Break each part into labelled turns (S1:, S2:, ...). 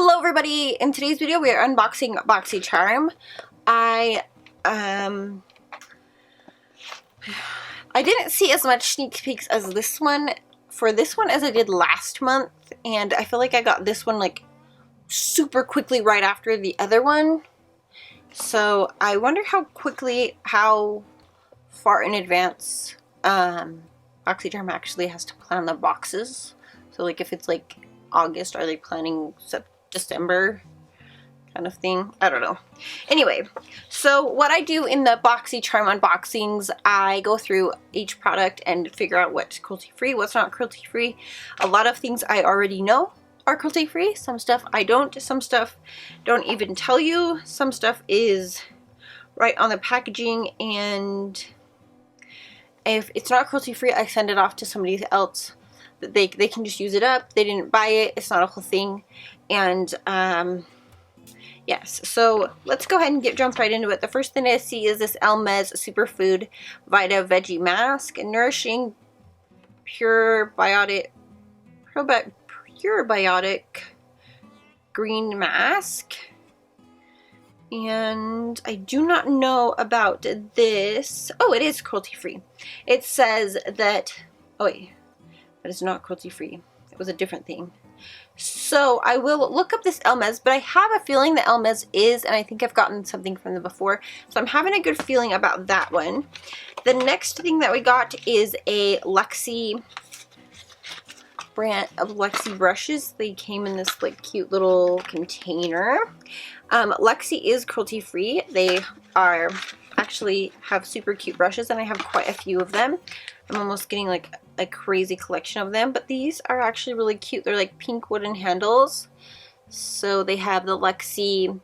S1: Hello everybody! In today's video we are unboxing Boxycharm. I didn't see as much sneak peeks as this one as I did last month, and I feel like I got this one like super quickly right after the other one. So I wonder how far in advance Boxycharm actually has to plan the boxes. So like if it's like August, are they planning December kind of thing? I don't know. Anyway, so what I do in the Boxycharm unboxings, I go through each product and figure out what's cruelty-free, what's not cruelty-free. A lot of things I already know are cruelty-free. Some stuff I don't. Some stuff don't even tell you. Some stuff is right on the packaging, and if it's not cruelty-free, I send it off to somebody else. They can just use it up. They didn't buy it. It's not a whole thing. And yes, so let's go ahead and jump right into it. The first thing I see is this Elmez Superfood Vita Veggie Mask, a nourishing prebiotic green mask. And I do not know about this. Oh, it is cruelty-free. It says that, oh wait, but it's not cruelty-free. It was a different thing. So I will look up this Elmez, but I have a feeling that Elmez is, and I think I've gotten something from them before, so I'm having a good feeling about that one. The next thing that we got is a Lexi brand of Lexi brushes. They came in this like cute little container. Lexi is cruelty-free. They are actually have super cute brushes, and I have quite a few of them. I'm almost getting like a crazy collection of them, but these are actually really cute. They're like pink wooden handles. So they have the Lexi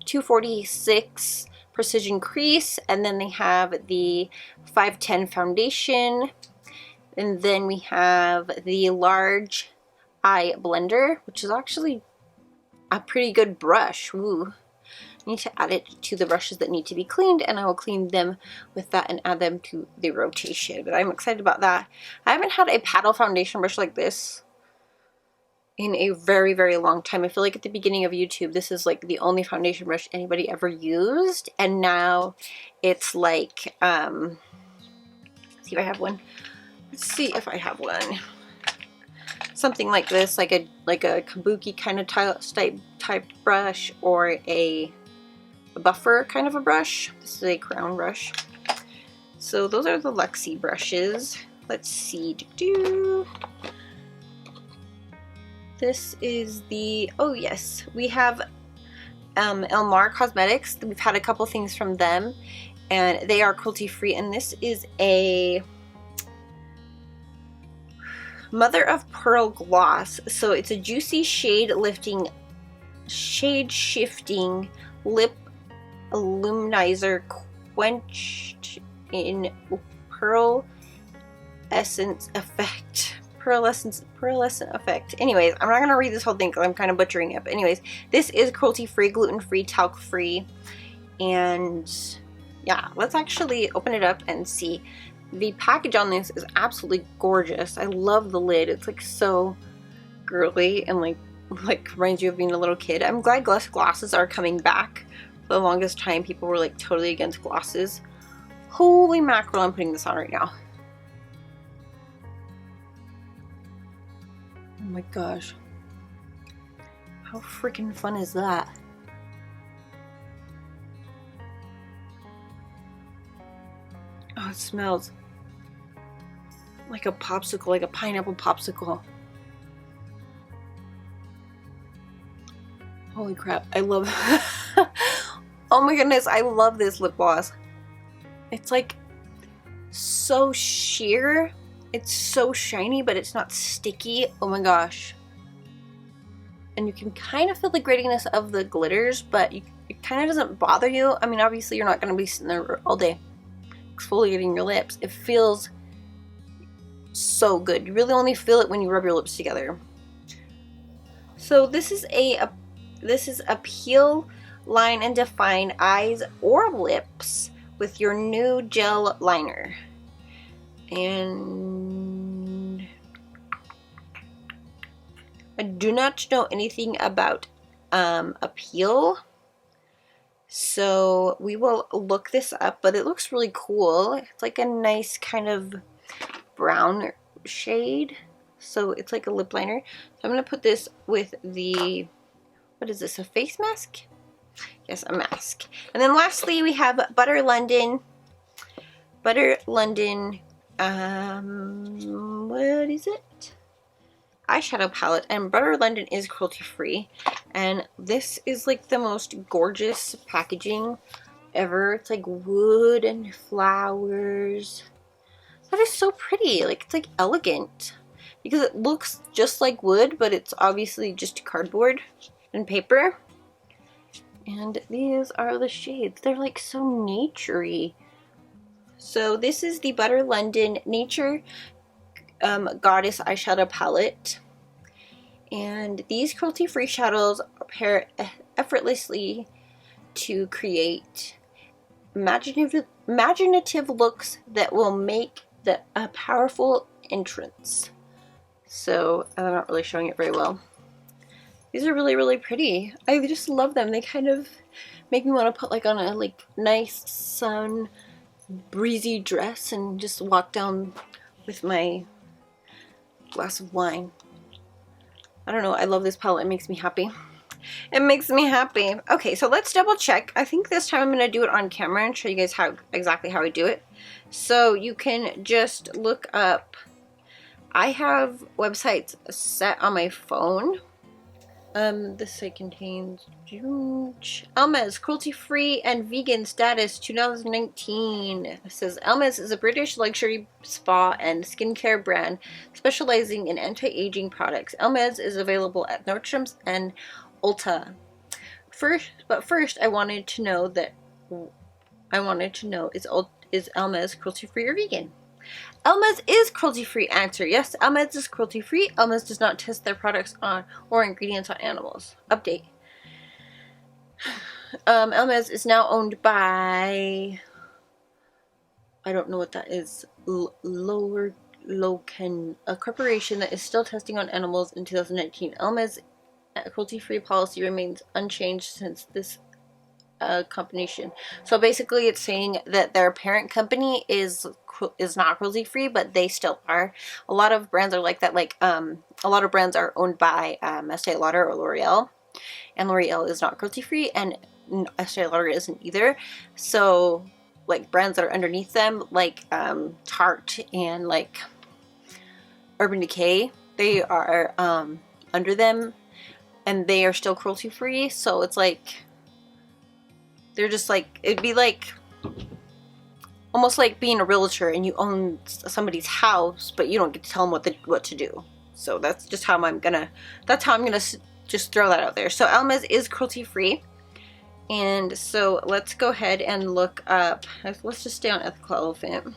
S1: 246 Precision Crease, and then they have the 510 Foundation, and then we have the Large Eye Blender, which is actually a pretty good brush. Ooh. I need to add it to the brushes that need to be cleaned, and I will clean them with that and add them to the rotation. But I'm excited about that. I haven't had a paddle foundation brush like this in a very, very long time. I feel like at the beginning of YouTube, this is like the only foundation brush anybody ever used, and now it's like, let's see if I have one. Let's see if I have one. Something like this, like a kabuki kind of type brush, or a buffer kind of a brush. This is a crown brush. So those are the Lexi brushes. Let's see. This is the, oh yes, we have Elmar Cosmetics. We've had a couple things from them, and they are cruelty-free, and this is a Mother of Pearl gloss. So it's a juicy shade shifting lip illuminizer quenched in pearlescent effect. Pearlescent effect. Anyways, I'm not gonna read this whole thing because I'm kind of butchering it. But anyways, this is cruelty-free, gluten-free, talc-free, and yeah, let's actually open it up and see. The package on this is absolutely gorgeous. I love the lid. It's like so girly and like reminds you of being a little kid. I'm glad glosses are coming back. For the longest time, people were like totally against glosses. Holy mackerel, I'm putting this on right now. Oh my gosh. How freaking fun is that? Oh, it smells like a popsicle, like a pineapple popsicle. Holy crap, I love oh my goodness, I love this lip gloss. It's like so sheer. It's so shiny, but it's not sticky. Oh my gosh. And you can kind of feel the grittiness of the glitters, but it kind of doesn't bother you. I mean, obviously you're not going to be sitting there all day exfoliating your lips. It feels so good. You really only feel it when you rub your lips together. So this is a peel, line, and define eyes or lips with your new gel liner. And I do not know anything about Appeal. So we will look this up, but it looks really cool. It's like a nice kind of brown shade. So it's like a lip liner. So I'm going to put this with the, what is this, a face mask? Yes, a mask. And then lastly, we have Butter London. Butter London, what is it? Eyeshadow palette. And Butter London is cruelty-free. And this is like the most gorgeous packaging ever. It's like wood and flowers. That is so pretty. Like, it's like elegant. Because it looks just like wood, but it's obviously just cardboard and paper. And these are the shades. They're like so naturey. So this is the Butter London Nature Goddess Eyeshadow Palette. And these cruelty-free shadows pair effortlessly to create imaginative looks that will make a powerful entrance. So I'm not really showing it very well. These are really, really pretty. I just love them. They kind of make me want to put like on a like nice sun breezy dress and just walk down with my glass of wine. I don't know. I love this palette. It makes me happy. It makes me happy. Okay, so let's double check. I think this time I'm going to do it on camera and show you guys exactly how I do it. So you can just look up. I have websites set on my phone. This site contains Elmez cruelty-free and vegan status 2019. It says Elmez is a British luxury spa and skincare brand specializing in anti-aging products. Elmez is available at Nordstrom's and Ulta. First, I wanted to know is Elmez cruelty-free or vegan? Elmez is cruelty-free. Answer: yes, Elmez is cruelty-free. Elmez does not test their products on or ingredients on animals. Update. Elmez is now owned by, I don't know what that is, Loken, a corporation that is still testing on animals in 2019. Elmez cruelty-free policy remains unchanged since this combination. So basically it's saying that their parent company is not cruelty-free, but they still are. A lot of brands are like that. Like a lot of brands are owned by Estee Lauder or L'Oreal, and L'Oreal is not cruelty-free and Estee Lauder isn't either. So like brands that are underneath them, like Tarte and like Urban Decay, they are under them and they are still cruelty-free. So it's like they're just like, it'd be like almost like being a realtor and you own somebody's house, but you don't get to tell them what to do. So that's just how I'm gonna just throw that out there. So Elmez is cruelty-free. And so let's go ahead and look up, let's just stay on Ethical Elephant.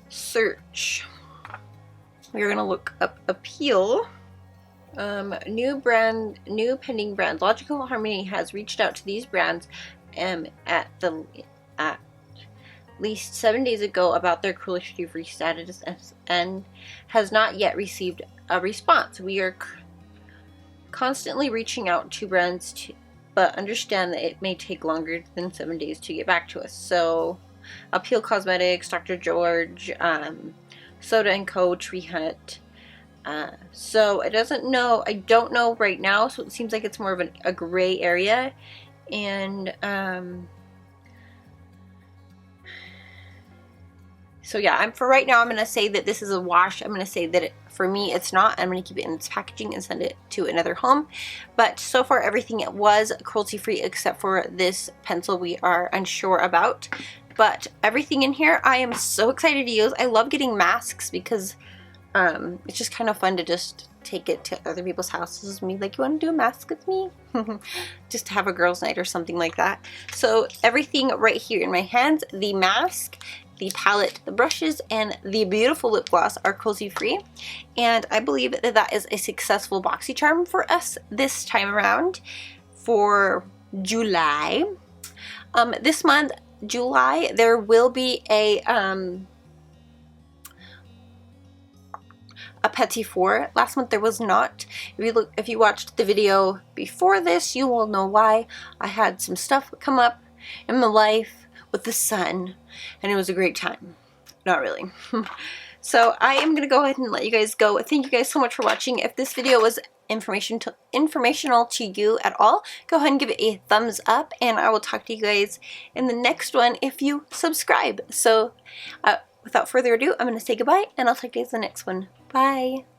S1: Search. We're gonna look up Appeal. New pending brands. Logical Harmony has reached out to these brands at least 7 days ago about their cruelty-free status and has not yet received a response. We are constantly reaching out to brands but understand that it may take longer than 7 days to get back to us. So Appeal Cosmetics, Dr. George, Soda & Co, Tree Hut. So I don't know right now, so it seems like it's more of a gray area. And so yeah, for right now I'm going to say that this is a wash. I'm going to say that for me it's not. I'm going to keep it in its packaging and send it to another home. But so far everything was cruelty-free except for this pencil we are unsure about. But everything in here I am so excited to use. I love getting masks because it's just kind of fun to just take it to other people's houses and be like, you want to do a mask with me? Just to have a girls' night or something like that. So everything right here in my hands, the mask, the palette, the brushes, and the beautiful lip gloss are cruelty-free. And I believe that that is a successful Boxycharm for us this time around for July. This month, July, there will be a a petit four. Last month there was not. If you watched the video before this, you will know why. I had some stuff come up in my life with the sun, and it was a great time. Not really. So I am going to go ahead and let you guys go. Thank you guys so much for watching. If this video was informational to you at all, go ahead and give it a thumbs up, and I will talk to you guys in the next one if you subscribe. So without further ado, I'm going to say goodbye, and I'll talk to you guys in the next one. Bye!